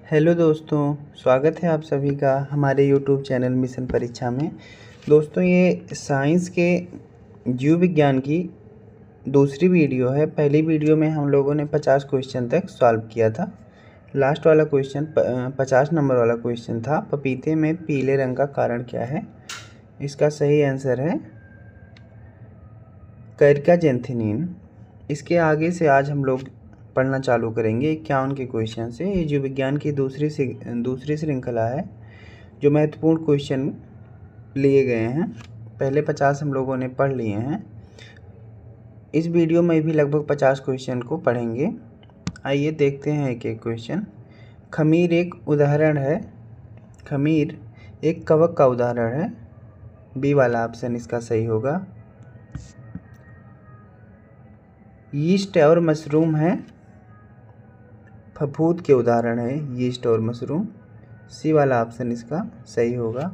Hello दोस्तों, स्वागत है आप सभी का हमारे यूट्यूब चैनल मिशन परीक्षा में। दोस्तों, ये साइंस के जीव विज्ञान की दूसरी वीडियो है। पहली वीडियो में हम लोगों ने 50 क्वेश्चन तक सॉल्व किया था। लास्ट वाला क्वेश्चन 50 नंबर वाला क्वेश्चन था, पपीते में पीले रंग का कारण क्या है। इसका सही आंसर है कैरिका जेंथिनिन। इसके आगे से आज हम लोग पढ़ना चालू करेंगे 51 के क्वेश्चन से। ये जीव विज्ञान की दूसरी श्रृंखला है जो महत्वपूर्ण क्वेश्चन लिए गए हैं। पहले 50 हम लोगों ने पढ़ लिए हैं। इस वीडियो में भी लगभग 50 क्वेश्चन को पढ़ेंगे। आइए देखते हैं एक एक क्वेश्चन। खमीर एक उदाहरण है। खमीर एक कवक का उदाहरण है। बी वाला ऑप्शन इसका सही होगा। यीस्ट और मशरूम है, फफूंद के उदाहरण है यीस्ट और मशरूम। सी वाला ऑप्शन इसका सही होगा।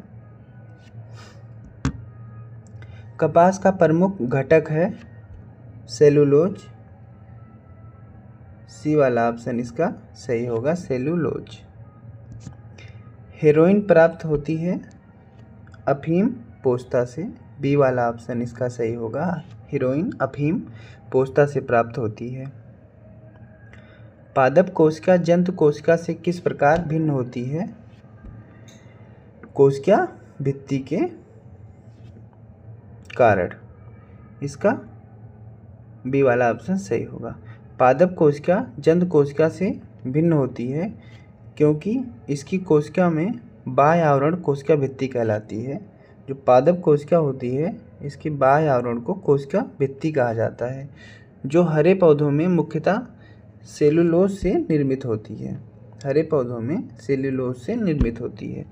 कपास का प्रमुख घटक है सेलुलोज। सी वाला ऑप्शन इसका सही होगा, सेलुलोज। हेरोइन प्राप्त होती है अफीम पोस्ता से। बी वाला ऑप्शन इसका सही होगा। हेरोइन अफीम पोस्ता से प्राप्त होती है। पादप कोशिका जंतु कोशिका से किस प्रकार भिन्न होती है। कोशिका भित्ति के कारण। इसका बी वाला ऑप्शन सही होगा। पादप कोशिका जंतु कोशिका से भिन्न होती है क्योंकि इसकी कोशिका में बाह्य आवरण कोशिका भित्ति कहलाती है। जो पादप कोशिका होती है इसके बाह्य आवरण को कोशिका भित्ति कहा जाता है, जो हरे पौधों में मुख्यतः सेलुलोज से निर्मित होती है। हरे पौधों में सेलुलोज से निर्मित होती है।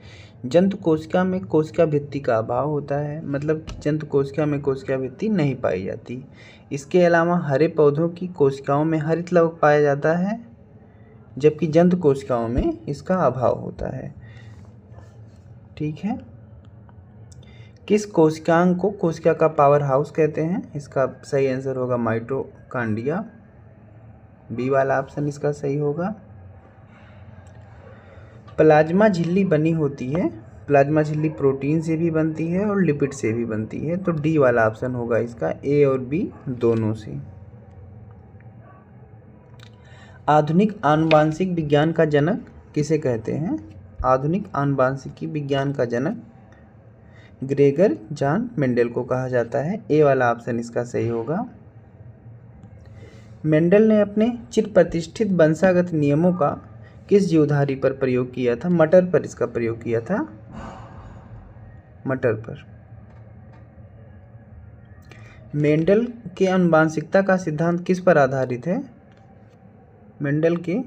जंतु कोशिका में कोशिका भित्ति का अभाव होता है, मतलब जंतु कोशिका में कोशिका भित्ति नहीं पाई जाती। इसके अलावा हरे पौधों की कोशिकाओं में हरित लवक पाया जाता है, जबकि जंतु कोशिकाओं में इसका अभाव होता है। ठीक है। किस कोशिकांग को कोशिका का पावर हाउस कहते हैं। इसका सही आंसर होगा माइटोकॉन्ड्रिया। बी वाला ऑप्शन इसका सही होगा। प्लाज्मा झिल्ली बनी होती है। प्लाज्मा झिल्ली प्रोटीन से भी बनती है और लिपिड से भी बनती है, तो डी वाला ऑप्शन होगा इसका, ए और बी दोनों से। आधुनिक आनुवांशिक विज्ञान का जनक किसे कहते हैं। आधुनिक आनुवांशिकी विज्ञान का जनक ग्रेगर जॉन मेंडल को कहा जाता है। ए वाला ऑप्शन इसका सही होगा। मेंडल ने अपने चिर प्रतिष्ठित वंशागत नियमों का किस जीवधारी पर प्रयोग किया था। मटर पर इसका प्रयोग किया था, मटर पर। मेंडल के आनुवांशिकता का सिद्धांत किस पर आधारित है। मेंडल के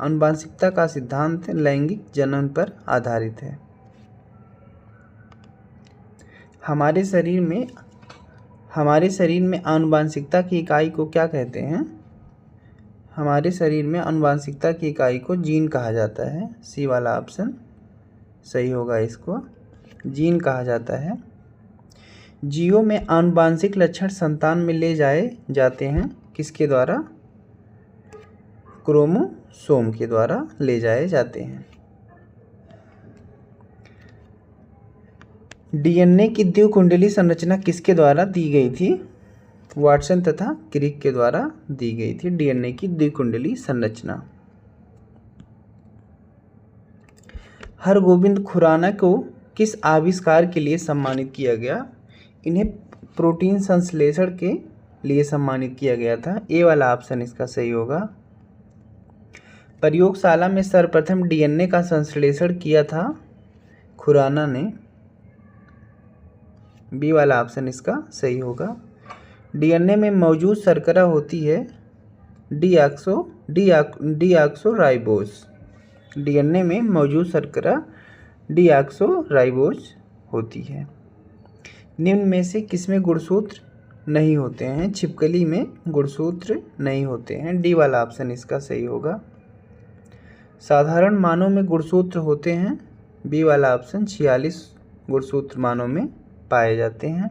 आनुवांशिकता का सिद्धांत लैंगिक जनन पर आधारित है। हमारे शरीर में आनुवांशिकता की इकाई को क्या कहते हैं। हमारे शरीर में आनुवांशिकता की इकाई को जीन कहा जाता है। सी वाला ऑप्शन सही होगा, इसको जीन कहा जाता है। जीवों में आनुवांशिक लक्षण संतान में ले जाए जाते हैं किसके द्वारा। क्रोमोसोम के द्वारा ले जाए जाते हैं। डीएनए की द्विकुंडली संरचना किसके द्वारा दी गई थी। वाटसन तथा क्रिक के द्वारा दी गई थी डीएनए की द्विकुंडली संरचना। हरगोविंद खुराना को किस आविष्कार के लिए सम्मानित किया गया। इन्हें प्रोटीन संश्लेषण के लिए सम्मानित किया गया था। ए वाला ऑप्शन इसका सही होगा। प्रयोगशाला में सर्वप्रथम डीएनए का संश्लेषण किया था खुराना ने। बी वाला ऑप्शन इसका सही होगा। डीएनए में मौजूद शर्करा होती है डीऑक्सोराइबोज। डीएनए में मौजूद शर्करा डीऑक्सोराइबोज होती है। निम्न में से किसमें गुणसूत्र नहीं होते हैं। छिपकली में गुणसूत्र नहीं होते हैं। डी वाला ऑप्शन इसका सही होगा। साधारण मानव में गुणसूत्र होते हैं। बी वाला ऑप्शन 46 गुणसूत्र मानव में पाए जाते हैं।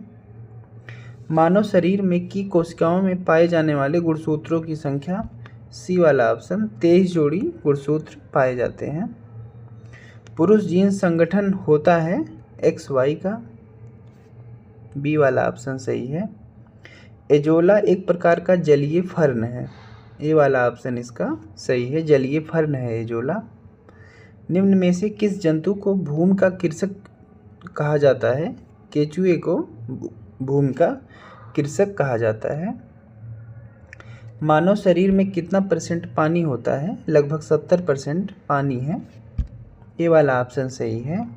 मानव शरीर में की कोशिकाओं में पाए जाने वाले गुणसूत्रों की संख्या। सी वाला ऑप्शन 23 जोड़ी गुणसूत्र पाए जाते हैं। पुरुष जीन संगठन होता है XY का, बी वाला ऑप्शन सही है। एजोला एक प्रकार का जलीय फर्न है, ए वाला ऑप्शन इसका सही है, जलीय फर्न है एजोला। निम्न में से किस जंतु को भूमि का कृषक कहा जाता है? केचुए को भूमि का कृषक कहा जाता है। मानव शरीर में कितना % पानी होता है? लगभग 70% पानी है, ये वाला ऑप्शन सही है।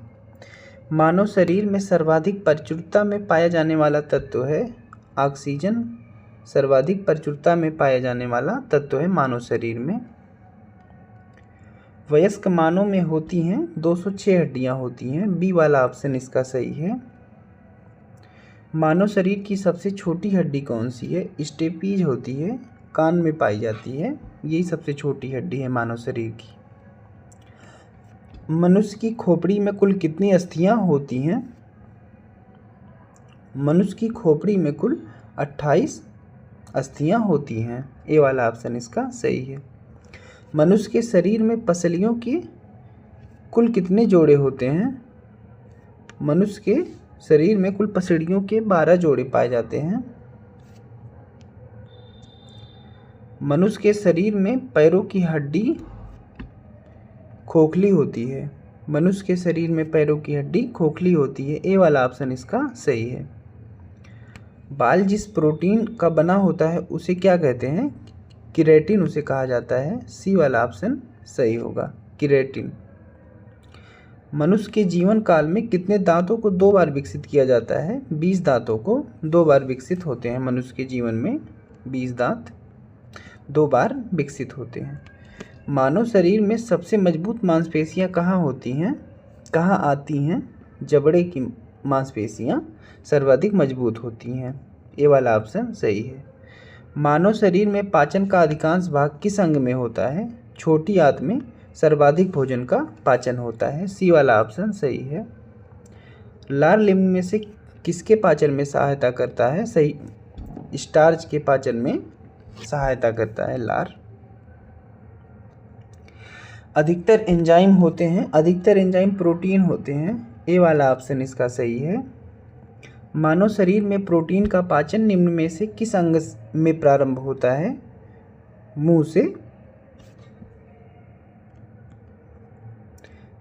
मानव शरीर में सर्वाधिक प्रचुरता में पाया जाने वाला तत्व है ऑक्सीजन, सर्वाधिक प्रचुरता में पाया जाने वाला तत्व है मानव शरीर में। वयस्क मानव में होती हैं 206 हड्डियां होती हैं, बी वाला ऑप्शन इसका सही है। मानव शरीर की सबसे छोटी हड्डी कौन सी है? स्टेपीज होती है, कान में पाई जाती है, यही सबसे छोटी हड्डी है मानव शरीर की। मनुष्य की खोपड़ी में कुल कितनी अस्थियां होती हैं? मनुष्य की खोपड़ी में कुल 28 अस्थियां होती हैं, ए वाला ऑप्शन इसका सही है। मनुष्य के शरीर में पसलियों के कुल कितने जोड़े होते हैं? मनुष्य के शरीर में कुल पसलियों के 12 जोड़े पाए जाते हैं। मनुष्य के शरीर में पैरों की हड्डी खोखली होती है, मनुष्य के शरीर में पैरों की हड्डी खोखली होती है, ए वाला ऑप्शन इसका सही है। बाल जिस प्रोटीन का बना होता है उसे क्या कहते हैं? केराटिन उसे कहा जाता है, सी वाला ऑप्शन सही होगा, केराटिन। मनुष्य के जीवन काल में कितने दांतों को 2 बार विकसित किया जाता है? 20 दांतों को 2 बार विकसित होते हैं मनुष्य के जीवन में, 20 दांत 2 बार विकसित होते हैं। मानव शरीर में सबसे मजबूत मांसपेशियां कहाँ होती हैं, कहाँ आती हैं? जबड़े की मांसपेशियां सर्वाधिक मजबूत होती हैं, ये वाला ऑप्शन सही है। मानव शरीर में पाचन का अधिकांश भाग किस अंग में होता है? छोटी आंत में सर्वाधिक भोजन का पाचन होता है, सी वाला ऑप्शन सही है। लार निम्न में से किसके पाचन में सहायता करता है? सही, स्टार्च के पाचन में सहायता करता है लार। अधिकतर एंजाइम होते हैं, अधिकतर एंजाइम प्रोटीन होते हैं, ए वाला ऑप्शन इसका सही है। मानव शरीर में प्रोटीन का पाचन निम्न में से किस अंग में प्रारंभ होता है? मुंह से।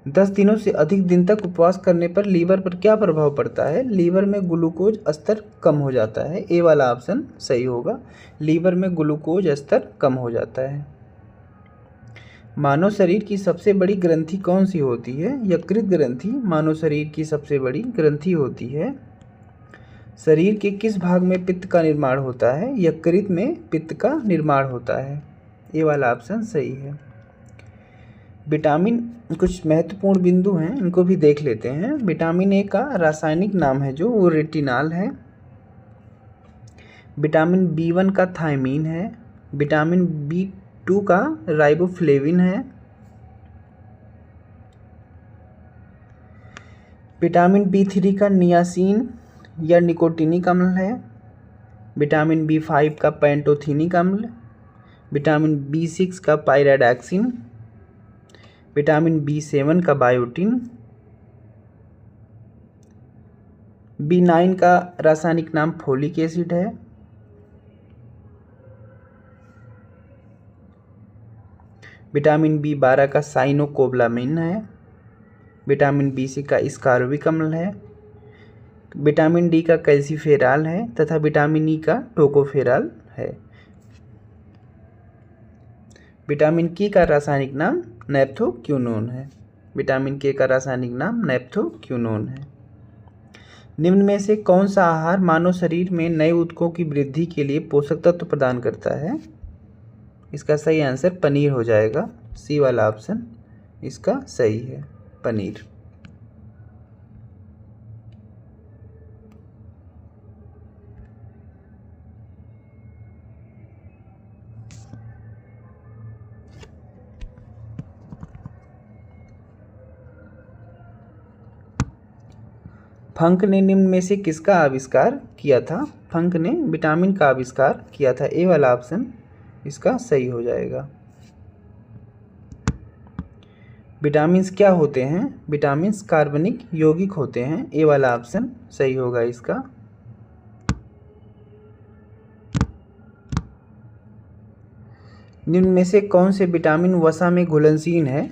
10 दिनों से अधिक दिन तक उपवास करने पर लीवर पर क्या प्रभाव पड़ता है? लीवर में ग्लूकोज स्तर कम हो जाता है, ए वाला ऑप्शन सही होगा, लीवर में ग्लूकोज स्तर कम हो जाता है। मानव शरीर की सबसे बड़ी ग्रंथि कौन सी होती है? यकृत ग्रंथि मानव शरीर की सबसे बड़ी ग्रंथि होती है। शरीर के किस भाग में पित्त का निर्माण होता है? यकृत में पित्त का निर्माण होता है, ये वाला ऑप्शन सही है। विटामिन, कुछ महत्वपूर्ण बिंदु हैं इनको भी देख लेते हैं। विटामिन ए का रासायनिक नाम है जो वो रेटिनॉल है। विटामिन B1 का थायमीन है। विटामिन B2 का राइबोफ्लेविन है। विटामिन B3 का नियासिन या निकोटिनिक अम्ल है। विटामिन B5 का पैंटोथेनिक अम्ल। विटामिन B6 का पायरिडॉक्सिन। विटामिन B7 का बायोटिन। B9 का रासायनिक नाम फोलिक एसिड है। विटामिन B12 का साइनोकोबालामिन है। विटामिन B6 का स्कार्बिक अम्ल है। विटामिन D का कैल्सीफेरॉल है तथा विटामिन E का टोकोफेरॉल है। विटामिन K का रासायनिक नाम नैप्थोक्विनोन है। विटामिन K का रासायनिक नाम नैप्थोक्विनोन है। निम्न में से कौन सा आहार मानव शरीर में नए ऊतकों की वृद्धि के लिए पोषक तत्व प्रदान करता है? इसका सही आंसर पनीर हो जाएगा, सी वाला ऑप्शन इसका सही है, पनीर। फंक ने निम्न में से किसका आविष्कार किया था? फंक ने विटामिन का आविष्कार किया था, ए वाला ऑप्शन इसका सही हो जाएगा। विटामिन्स क्या होते हैं? विटामिन्स कार्बनिक यौगिक होते हैं। ए वाला ऑप्शन सही होगा इसका। निम्न में से कौन से विटामिन वसा में घुलनशील है?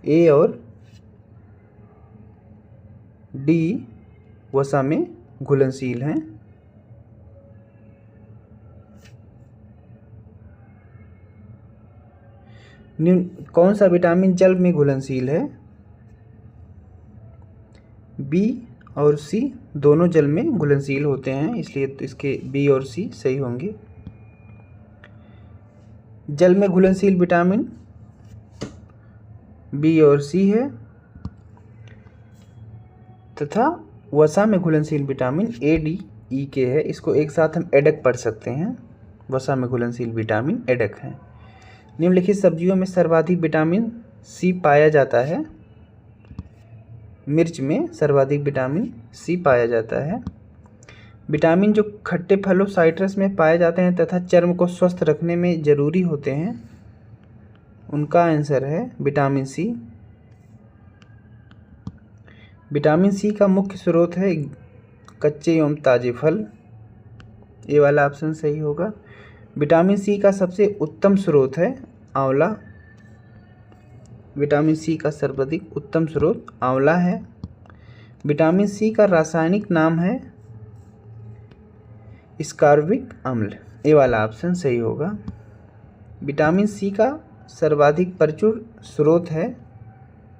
ए और डी वसा में घुलनशील हैं। निम्न कौन सा विटामिन जल में घुलनशील है? बी और सी दोनों जल में घुलनशील होते हैं, इसलिए तो इसके बी और सी सही होंगे। जल में घुलनशील विटामिन बी और सी है तथा वसा में घुलनशील विटामिन ए, डी, ई के है। इसको एक साथ हम एडक पढ़ सकते हैं। वसा में घुलनशील विटामिन एडक है। निम्नलिखित सब्जियों में सर्वाधिक विटामिन सी पाया जाता है। मिर्च में सर्वाधिक विटामिन सी पाया जाता है। विटामिन जो खट्टे फलों साइट्रस में पाए जाते हैं तथा चर्म को स्वस्थ रखने में ज़रूरी होते हैं, उनका आंसर है विटामिन सी। विटामिन सी का मुख्य स्रोत है कच्चे एवं ताज़े फल। ये वाला ऑप्शन सही होगा। विटामिन सी का सबसे उत्तम स्रोत है आंवला। विटामिन सी का सर्वाधिक उत्तम स्रोत आंवला है। विटामिन सी का रासायनिक नाम है स्कारबिक अम्ल। ये वाला ऑप्शन सही होगा। विटामिन सी का सर्वाधिक प्रचुर स्रोत है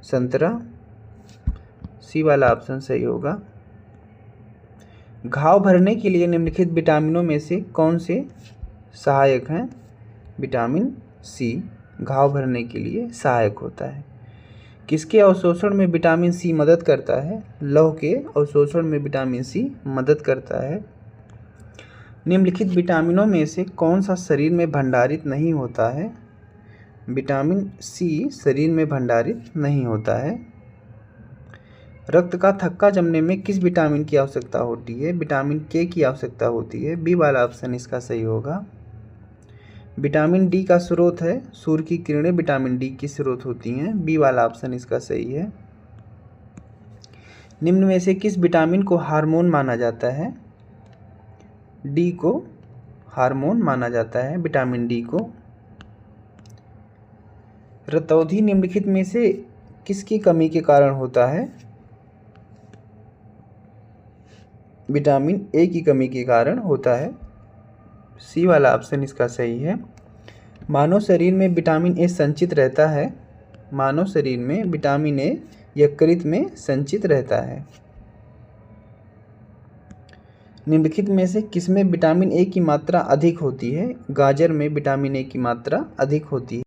संतरा। सी वाला ऑप्शन सही होगा। घाव भरने के लिए निम्नलिखित विटामिनों में से कौन से सहायक हैं? विटामिन सी घाव भरने के लिए सहायक होता है। किसके अवशोषण में विटामिन सी मदद करता है? लौह के अवशोषण में विटामिन सी मदद करता है। निम्नलिखित विटामिनों में से कौन सा शरीर में भंडारित नहीं होता है? विटामिन सी शरीर में भंडारित नहीं होता है। रक्त का थक्का जमने में किस विटामिन की आवश्यकता होती है? विटामिन के की आवश्यकता होती है। बी वाला ऑप्शन इसका सही होगा। विटामिन डी का स्रोत है सूर्य की किरणें, विटामिन डी की स्रोत होती हैं। बी वाला ऑप्शन इसका सही है। निम्न में से किस विटामिन को हार्मोन माना जाता है? डी को हार्मोन माना जाता है, विटामिन डी को। रतौंधी निम्नलिखित में से किसकी कमी के कारण होता है? विटामिन ए की कमी के कारण होता है। सी वाला ऑप्शन इसका सही है। मानव शरीर में विटामिन ए संचित रहता है। मानव शरीर में विटामिन ए यकृत में संचित रहता है। निम्नलिखित में से किसमें विटामिन ए की मात्रा अधिक होती है? गाजर में विटामिन ए की मात्रा अधिक होती है।